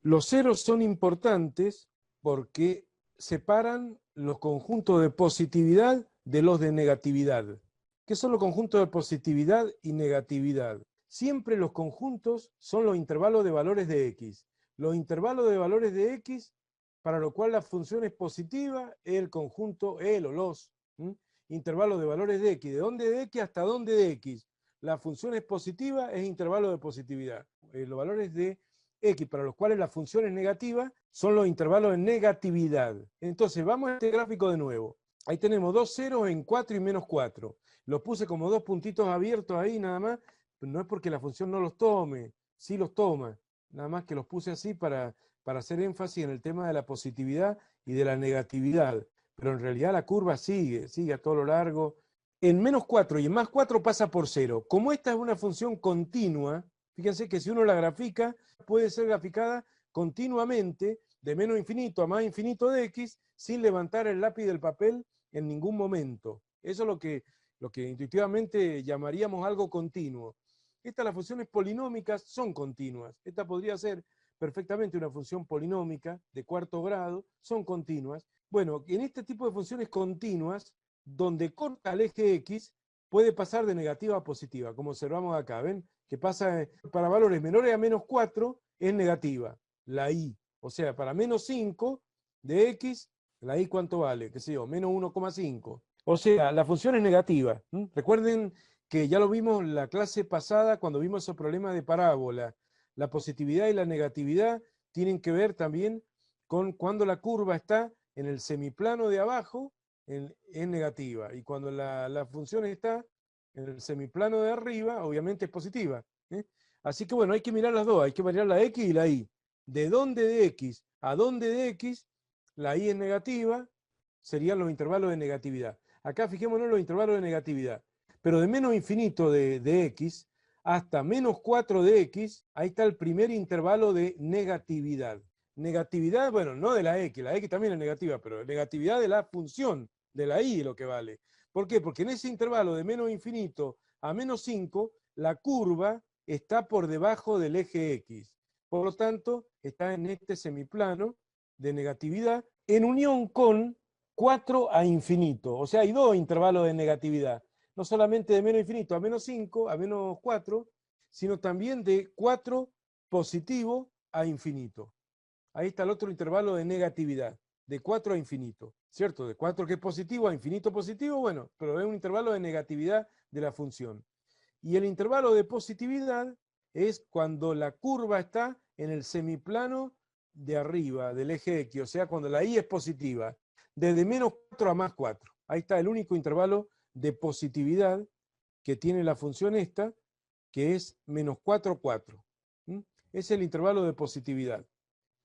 Los ceros son importantes porque separan los conjuntos de positividad de los de negatividad. ¿Qué son los conjuntos de positividad y negatividad? Siempre los conjuntos son los intervalos de valores de x. Los intervalos de valores de x, para lo cual la función es positiva, es el conjunto, el o los intervalos de valores de x. ¿De dónde de x hasta dónde de x? La función es positiva, es intervalo de positividad. Los valores de x para los cuales la función es negativa son los intervalos de negatividad. Entonces vamos a este gráfico de nuevo. Ahí tenemos dos ceros en 4 y menos 4. Los puse como dos puntitos abiertos ahí nada más. No es porque la función no los tome, sí los toma. Nada más que los puse así para hacer énfasis en el tema de la positividad y de la negatividad. Pero en realidad la curva sigue a todo lo largo. En menos 4 y en más 4 pasa por 0. Como esta es una función continua, fíjense que si uno la grafica, puede ser graficada continuamente de menos infinito a más infinito de x sin levantar el lápiz del papel en ningún momento. Eso es lo que intuitivamente llamaríamos algo continuo. Las funciones polinómicas son continuas. Esta podría ser perfectamente una función polinómica de cuarto grado, son continuas. Bueno, en este tipo de funciones continuas, donde corta el eje x, puede pasar de negativa a positiva, como observamos acá. ¿Ven? Que pasa para valores menores a menos 4 es negativa, la y. O sea, para menos 5 de x, la y ¿cuánto vale? ¿Qué sé yo? Menos 1,5. O sea, la función es negativa. Recuerden que ya lo vimos en la clase pasada cuando vimos esos problemas de parábola. La positividad y la negatividad tienen que ver también con cuando la curva está en el semiplano de abajo, es negativa. Y cuando la función está en el semiplano de arriba, obviamente es positiva. Así que bueno, hay que mirar las dos, hay que mirar la x y la y. ¿De dónde de x a dónde de x? La y es negativa, serían los intervalos de negatividad. Acá fijémonos los intervalos de negatividad. Pero de menos infinito de x hasta menos 4 de x, ahí está el primer intervalo de negatividad. Negatividad, bueno, no de la x también es negativa, pero negatividad de la función de la y es lo que vale. ¿Por qué? Porque en ese intervalo de menos infinito a menos 5, la curva está por debajo del eje x. Por lo tanto, está en este semiplano de negatividad en unión con 4 a infinito. O sea, hay dos intervalos de negatividad. No solamente de menos infinito a menos 5, a menos 4, sino también de 4 positivo a infinito. Ahí está el otro intervalo de negatividad, de 4 a infinito, ¿cierto? De 4 que es positivo a infinito positivo, bueno, pero es un intervalo de negatividad de la función. Y el intervalo de positividad es cuando la curva está en el semiplano de arriba del eje X, o sea, cuando la y es positiva, desde menos 4 a más 4. Ahí está el único intervalo de positividad que tiene la función esta, que es menos 4, 4. Es el intervalo de positividad.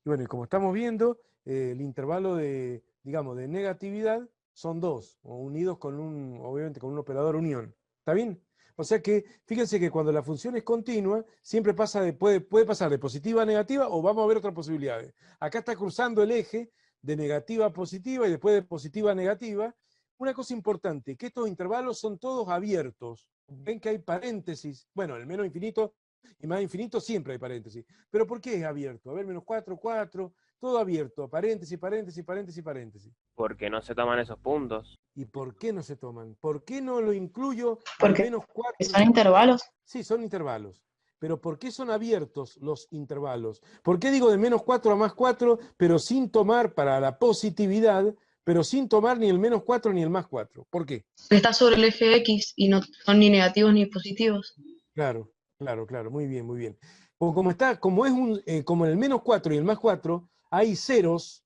Y bueno, y como estamos viendo, el intervalo de, digamos, de negatividad son dos, o unidos con obviamente con un operador unión. ¿Está bien? O sea que, fíjense que cuando la función es continua, siempre puede pasar de positiva a negativa, o vamos a ver otras posibilidades. Acá está cruzando el eje de negativa a positiva y después de positiva a negativa. Una cosa importante, que estos intervalos son todos abiertos. Ven que hay paréntesis. Bueno, el menos infinito y más infinito siempre hay paréntesis. ¿Pero por qué es abierto? A ver, menos 4, 4, todo abierto, paréntesis, paréntesis, paréntesis, paréntesis. Porque no se toman esos puntos. ¿Y por qué no se toman? ¿Por qué no lo incluyo al Porque menos 4? son intervalos. Sí, son intervalos. Pero ¿por qué son abiertos los intervalos? ¿Por qué digo de menos 4 a más 4, pero sin tomar para la positividad, pero sin tomar ni el menos 4 ni el más 4? ¿Por qué? Está sobre el eje X y no son ni negativos ni positivos. Claro, claro, claro, muy bien, muy bien. Como en el menos 4 y el más 4 hay ceros,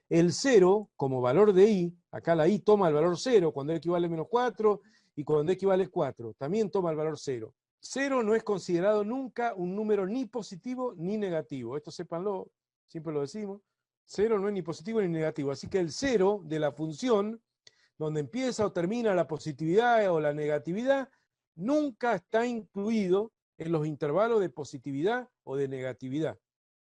el 0 como valor de i, acá la i toma el valor 0 cuando equivale a menos 4 y cuando equivale a 4, también toma el valor 0. 0 no es considerado nunca un número ni positivo ni negativo, esto sépanlo, siempre lo decimos, 0 no es ni positivo ni negativo, así que el 0 de la función, donde empieza o termina la positividad o la negatividad, nunca está incluido en los intervalos de positividad o de negatividad.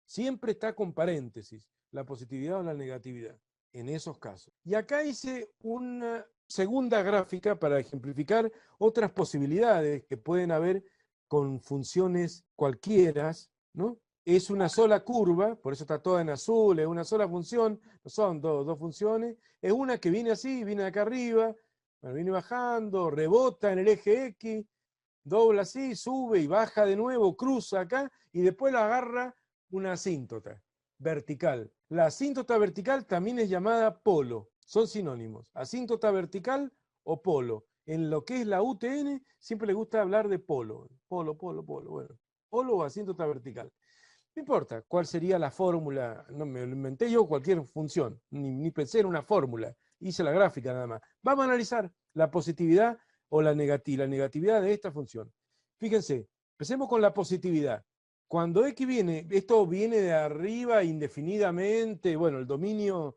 Siempre está con paréntesis, la positividad o la negatividad, en esos casos. Y acá hice una segunda gráfica para ejemplificar otras posibilidades que pueden haber con funciones cualquiera, ¿no? es una sola curva, por eso está toda en azul, es una sola función, no son dos funciones, es una que viene así, viene de acá arriba, bueno, viene bajando, rebota en el eje X, dobla así, sube y baja de nuevo, cruza acá, y después la agarra una asíntota vertical. La asíntota vertical también es llamada polo, son sinónimos, asíntota vertical o polo. En lo que es la UTN siempre le gusta hablar de polo, polo, bueno, polo o asíntota vertical. No importa cuál sería la fórmula, no me lo inventé yo, cualquier función, ni pensé en una fórmula, hice la gráfica nada más. Vamos a analizar la positividad o la negatividad de esta función. Fíjense, empecemos con la positividad. Cuando X viene, esto viene de arriba indefinidamente, bueno, el dominio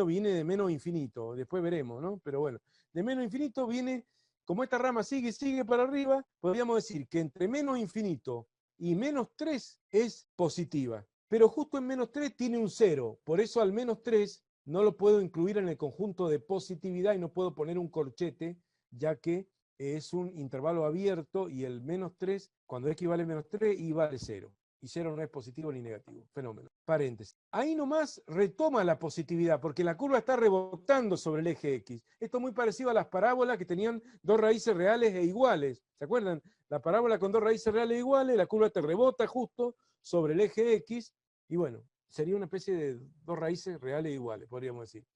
viene de menos infinito, después veremos, ¿no? Pero bueno, de menos infinito viene, como esta rama sigue para arriba, podríamos decir que entre menos infinito y menos 3 es positiva. Pero justo en menos 3 tiene un 0. Por eso al menos 3 no lo puedo incluir en el conjunto de positividad y no puedo poner un corchete, ya que es un intervalo abierto y el menos 3, cuando X vale menos 3, Y vale 0. Y 0 no es positivo ni negativo. Fenómeno. Paréntesis. Ahí nomás retoma la positividad, porque la curva está rebotando sobre el eje X. Esto es muy parecido a las parábolas que tenían dos raíces reales e iguales. ¿Se acuerdan? La parábola con dos raíces reales iguales, la curva te rebota justo sobre el eje X, y bueno, sería una especie de dos raíces reales iguales, podríamos decir.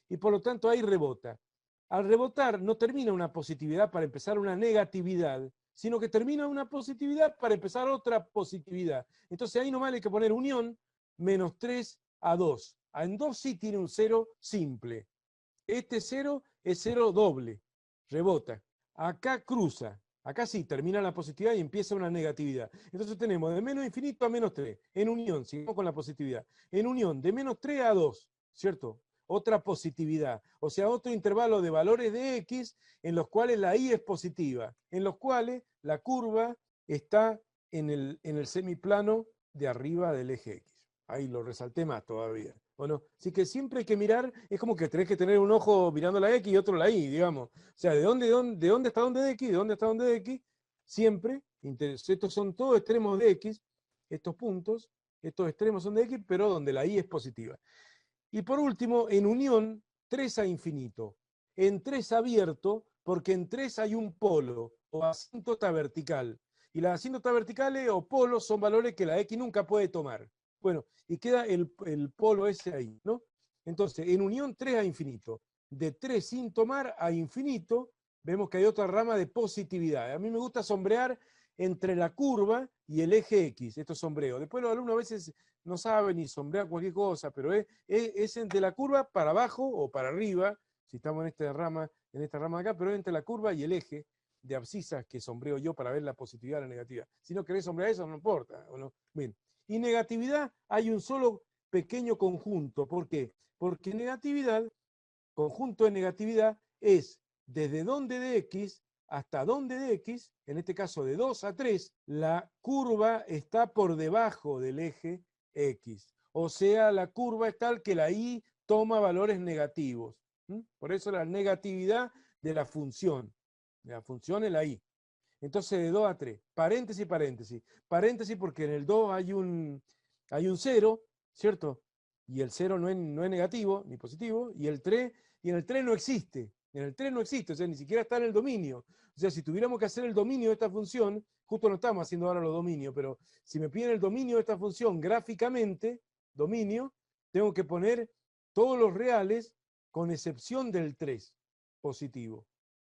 Y por lo tanto ahí rebota. Al rebotar no termina una positividad para empezar una negatividad, sino que termina una positividad para empezar otra positividad. Entonces ahí nomás hay que poner unión, menos 3 a 2. En 2 sí tiene un 0 simple. Este 0 es 0 doble, rebota. Acá cruza. Acá sí, termina la positividad y empieza una negatividad. Entonces tenemos de menos infinito a menos 3, en unión, sigamos con la positividad, en unión de menos 3 a 2, ¿cierto? Otra positividad, o sea, otro intervalo de valores de X en los cuales la Y es positiva, en los cuales la curva está en el semiplano de arriba del eje X. Ahí lo resalté más todavía. Bueno, así que siempre hay que mirar, es como que tenés que tener un ojo mirando la X y otro la Y, digamos. O sea, de dónde está dónde de X, de dónde está dónde de X, siempre, estos son todos extremos de X, estos puntos, estos extremos son de X, pero donde la Y es positiva. Y por último, en unión, 3 a infinito. En 3 abierto, porque en 3 hay un polo, o asíntota vertical. Y las asíntotas verticales o polos son valores que la X nunca puede tomar. Bueno, y queda el polo ese ahí, ¿no? Entonces, en unión 3 a infinito. De 3 sin tomar a infinito, vemos que hay otra rama de positividad. A mí me gusta sombrear entre la curva y el eje X, estos sombreos. Después los alumnos a veces no saben ni sombrear cualquier cosa, pero es entre la curva para abajo o para arriba, si estamos en esta rama de acá, pero es entre la curva y el eje de abscisas que sombreo yo para ver la positividad y la negatividad. Si no querés sombrear eso, no importa. ¿O no? Bien. Y negatividad hay un solo pequeño conjunto. ¿Por qué? Porque negatividad, conjunto de negatividad, es desde donde de X hasta donde de X, en este caso de 2 a 3, la curva está por debajo del eje X. O sea, la curva es tal que la Y toma valores negativos. Por eso la negatividad de la función. La función es la Y. Entonces de 2 a 3, paréntesis, paréntesis. Paréntesis porque en el 2 hay un 0, ¿cierto? Y el 0 no es negativo ni positivo, y en el 3 no existe. En el 3 no existe, o sea, ni siquiera está en el dominio. O sea, si tuviéramos que hacer el dominio de esta función, justo no estamos haciendo ahora los dominios, pero si me piden el dominio de esta función gráficamente, dominio, tengo que poner todos los reales con excepción del 3 positivo.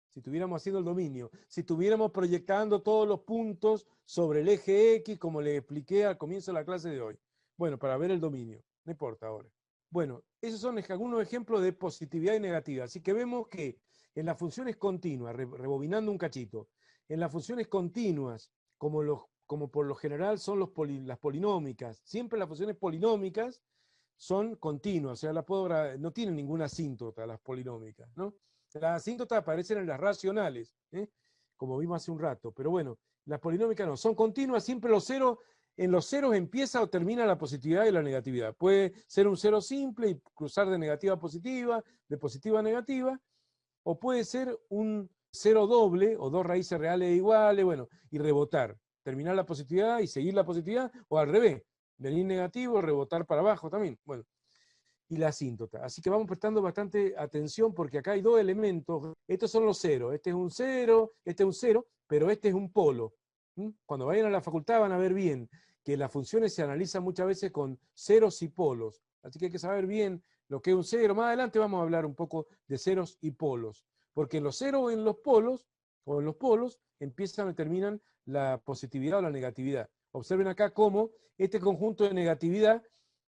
Si estuviéramos haciendo el dominio, si estuviéramos proyectando todos los puntos sobre el eje X, como le expliqué al comienzo de la clase de hoy. Bueno, para ver el dominio, no importa ahora. Bueno, esos son algunos ejemplos de positividad y negatividad. Así que vemos que en las funciones continuas, rebobinando un cachito, en las funciones continuas, como por lo general son las polinómicas, siempre las funciones polinómicas son continuas, o sea, no tienen ninguna asíntota las polinómicas, ¿no? Las asíntotas aparecen en las racionales, como vimos hace un rato, pero bueno, las polinómicas no, son continuas, siempre en los ceros empieza o termina la positividad y la negatividad. Puede ser un cero simple y cruzar de negativa a positiva, de positiva a negativa, o puede ser un cero doble o dos raíces reales iguales, bueno, y rebotar, terminar la positividad y seguir la positividad, o al revés, venir negativo, rebotar para abajo también. Bueno, y la asíntota. Así que vamos prestando bastante atención porque acá hay dos elementos. Estos son los ceros. Este es un cero, este es un cero, pero este es un polo. Cuando vayan a la facultad van a ver bien que las funciones se analizan muchas veces con ceros y polos. Así que hay que saber bien lo que es un cero. Más adelante vamos a hablar un poco de ceros y polos. Porque en los ceros en los polos, o en los polos, empiezan y terminan la positividad o la negatividad. Observen acá cómo este conjunto de negatividad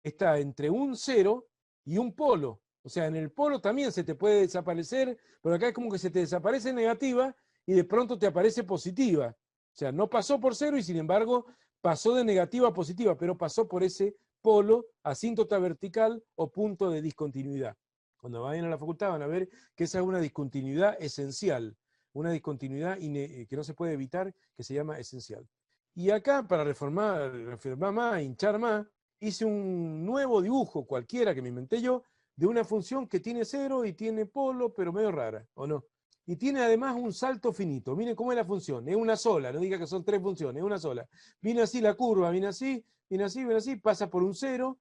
está entre un cero y un polo. O sea, en el polo también se te puede desaparecer, pero acá es como que se te desaparece negativa y de pronto te aparece positiva. O sea, no pasó por cero y sin embargo pasó de negativa a positiva, pero pasó por ese polo, asíntota vertical o punto de discontinuidad. Cuando vayan a la facultad van a ver que esa es una discontinuidad esencial, una discontinuidad que no se puede evitar, que se llama esencial. Y acá, para reformar más, hinchar más, hice un nuevo dibujo, cualquiera que me inventé yo, de una función que tiene cero y tiene polo, pero medio rara, ¿o no? Y tiene además un salto finito. Miren cómo es la función, es una sola, no diga que son tres funciones, es una sola. Viene así la curva, viene así, viene así, viene así, pasa por un cero,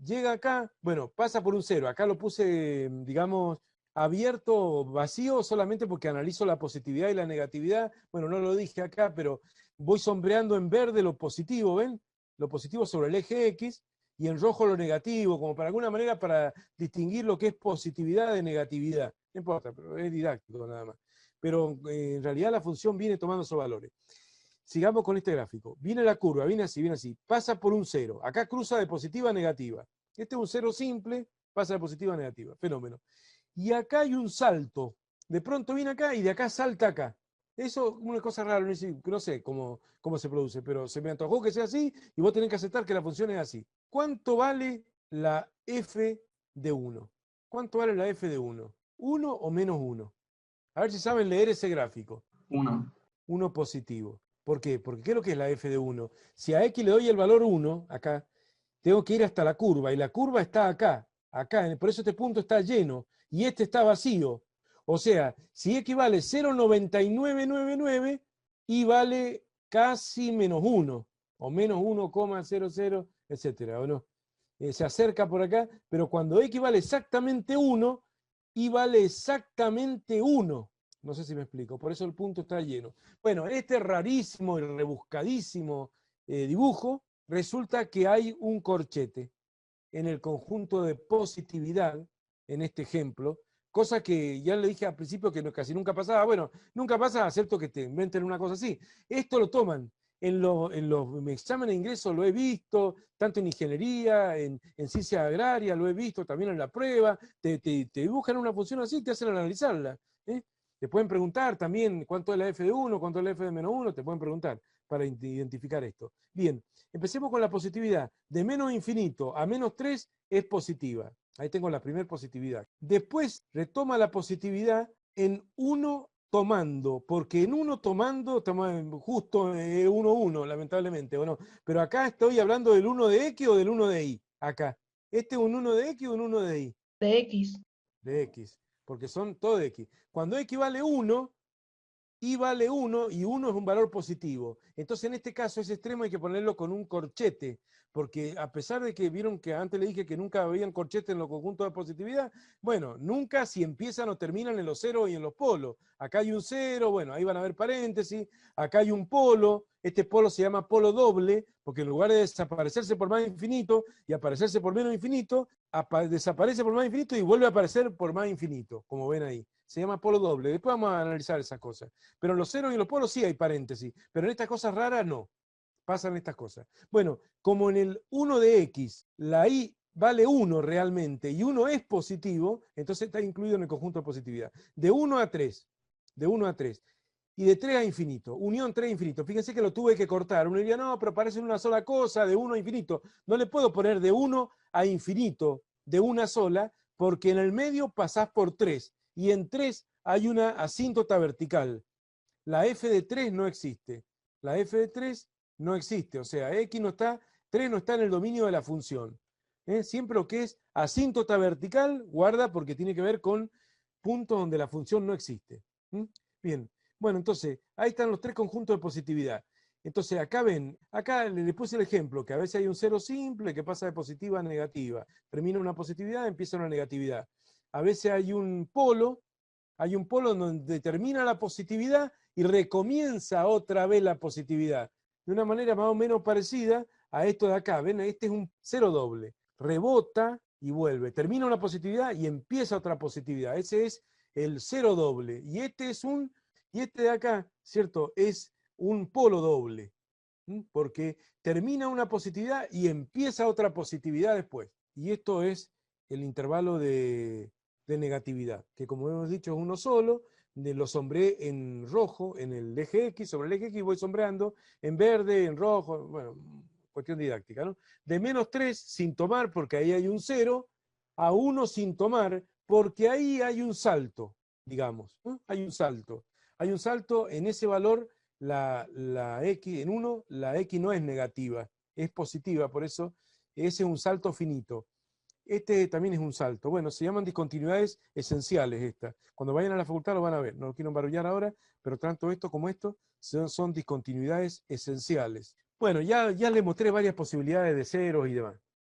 llega acá, bueno, pasa por un cero. Acá lo puse, digamos, abierto, vacío, solamente porque analizo la positividad y la negatividad. Bueno, no lo dije acá, pero voy sombreando en verde lo positivo, ¿ven? Lo positivo sobre el eje X, y en rojo lo negativo, como para alguna manera para distinguir lo que es positividad de negatividad. No importa, pero es didáctico nada más. Pero en realidad la función viene tomando esos valores. Sigamos con este gráfico. Viene la curva, viene así, pasa por un cero. Acá cruza de positiva a negativa. Este es un cero simple, pasa de positiva a negativa. Fenómeno. Y acá hay un salto. De pronto viene acá y de acá salta acá. Eso es una cosa rara, no sé cómo se produce, pero se me antojó que sea así y vos tenés que aceptar que la función es así. ¿Cuánto vale la f de 1? ¿Cuánto vale la f de 1? ¿1 o menos 1? A ver si saben leer ese gráfico. 1. 1 positivo. ¿Por qué? Porque ¿qué es lo que es la f de 1? Si a x le doy el valor 1, acá, tengo que ir hasta la curva, y la curva está acá, por eso este punto está lleno, y este está vacío. O sea, si x vale 0,9999, y vale casi menos 1, o menos 1,00, etcétera, ¿o no? Se acerca por acá, pero cuando x vale exactamente 1, y vale exactamente 1. No sé si me explico, por eso el punto está lleno. Bueno, en este rarísimo y rebuscadísimo dibujo, resulta que hay un corchete en el conjunto de positividad, en este ejemplo, cosa que ya le dije al principio que casi nunca pasaba. Bueno, nunca pasa, acepto que te inventen una cosa así. Esto lo toman en los exámenes de ingreso, lo he visto, tanto en ingeniería, en ciencia agraria, lo he visto también en la prueba, te dibujan una función así, te hacen analizarla. Te pueden preguntar también cuánto es la f de 1, cuánto es la f de menos 1, te pueden preguntar para identificar esto. Bien, empecemos con la positividad. De menos infinito a menos 3 es positiva. Ahí tengo la primera positividad. Después retoma la positividad en 1 tomando, porque en 1 tomando, justo 1, 1, lamentablemente, ¿o no? Pero acá estoy hablando del 1 de X o del 1 de Y. Acá. ¿Este es un 1 de X o un 1 de Y? De X. De X, porque son todo de X. Cuando X vale 1, Y vale 1 y 1 es un valor positivo. Entonces en este caso ese extremo hay que ponerlo con un corchete, porque a pesar de que vieron que antes le dije que nunca habían corchete en los conjuntos de positividad, bueno, nunca si empiezan o terminan en los ceros y en los polos. Acá hay un cero, bueno, ahí van a ver paréntesis, acá hay un polo, este polo se llama polo doble, porque en lugar de desaparecerse por más infinito y aparecerse por menos infinito, desaparece por más infinito y vuelve a aparecer por más infinito, como ven ahí. Se llama polo doble. Después vamos a analizar esas cosas. Pero en los ceros y en los polos sí hay paréntesis. Pero en estas cosas raras no. Pasan estas cosas. Bueno, como en el 1 de X, la Y vale 1 realmente y 1 es positivo, entonces está incluido en el conjunto de positividad. De 1 a 3. De 1 a 3. Y de 3 a infinito. Unión 3 a infinito. Fíjense que lo tuve que cortar. Uno diría, no, pero parece una sola cosa, de 1 a infinito. No le puedo poner de 1 a infinito de una sola, porque en el medio pasás por 3. Y en 3 hay una asíntota vertical. La f de 3 no existe. La f de 3 no existe. O sea, x no está, 3 no está en el dominio de la función. Siempre lo que es asíntota vertical, guarda porque tiene que ver con puntos donde la función no existe. Bien, bueno, entonces, ahí están los tres conjuntos de positividad. Entonces acá ven, acá le puse el ejemplo, que a veces hay un cero simple que pasa de positiva a negativa. Termina una positividad, empieza una negatividad. A veces hay un polo donde termina la positividad y recomienza otra vez la positividad. De una manera más o menos parecida a esto de acá. ¿Ven? Este es un cero doble. Rebota y vuelve. Termina una positividad y empieza otra positividad. Ese es el cero doble. Y este de acá, ¿cierto? Es un polo doble. Porque termina una positividad y empieza otra positividad después. Y esto es el intervalo de negatividad, que como hemos dicho es uno solo, lo sombré en rojo, en el eje X, sobre el eje X voy sombreando, en verde, en rojo, bueno, cuestión didáctica, ¿no? De -3 sin tomar, porque ahí hay un 0, a 1 sin tomar, porque ahí hay un salto, digamos, ¿no? Hay un salto. Hay un salto en ese valor, la X, en 1, la X no es negativa, es positiva, por eso ese es un salto finito. Este también es un salto. Bueno, se llaman discontinuidades esenciales estas. Cuando vayan a la facultad lo van a ver. No lo quiero embarullar ahora, pero tanto esto como esto son discontinuidades esenciales. Bueno, ya les mostré varias posibilidades de ceros y demás.